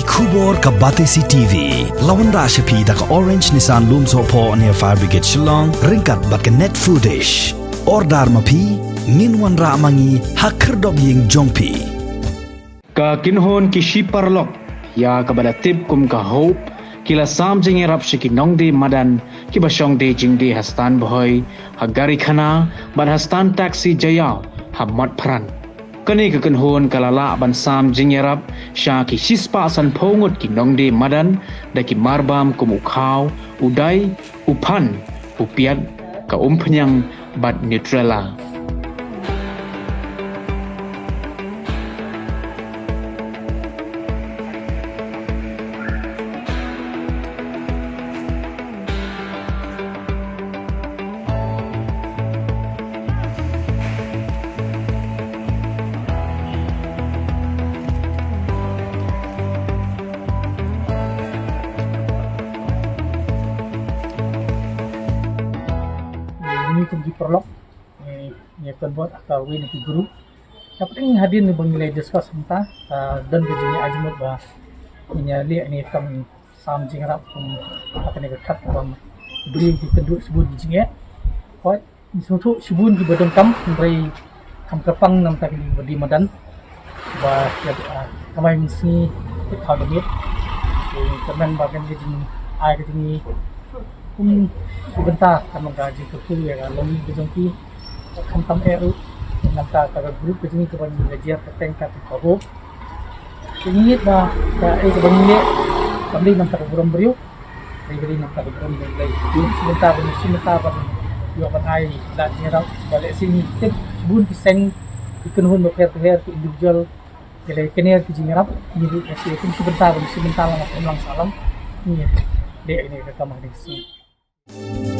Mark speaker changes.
Speaker 1: Kubor ka Batesi TV. Lawan Rashapi da ka Orange Nissan Looms Hopo near Fire Brigade Shillong. Ringkat bat ka net footage. Ordar mapi. Minwan ra mangi hakerdog ying jongpi.
Speaker 2: Ka kinhon ki shiparlok. Ya kabada tip kum ka hope. Kila sam jing erap shiki nongde madan. Ki basyong de jing de hastan boy. Hagari khana. Bad hastan taxi jayao. Hammat pran. Kani ka kinhon kalala ban sam jing erap. Sya ki shispa san pongot ki nongde madan. Da ki marbam kum ukhaw. Udai. Upan. Upiat. Ka penyang bad neutrala.
Speaker 3: Ini pergi perlok ni akan buat atau win di guru dapat ingin hadir ni bernilai diskus entah dan begini ajmut bah ini lihat ni kam sam jingrap apa ni kat kam beri di kedua sebut jingat hot di suatu sebun di badan kam beri kam kepang nam tak di madan bah kamai misi kita ada ni teman bagian jadi air ini sebentar kami gaji kecil ya kalau ni berjumpa kantam eru nanti kalau grup begini kebanyakan belajar tentang kata kau ini dah kebanyakan kami nanti keburan beriu dari nanti keburan beriu sebentar dua perai dan nyerap balik sini tip bun pisang ikan hun berper ke individual jadi kena nyerap jadi itu sebentar lah nak ulang salam ini dek ini ke kamar di sini.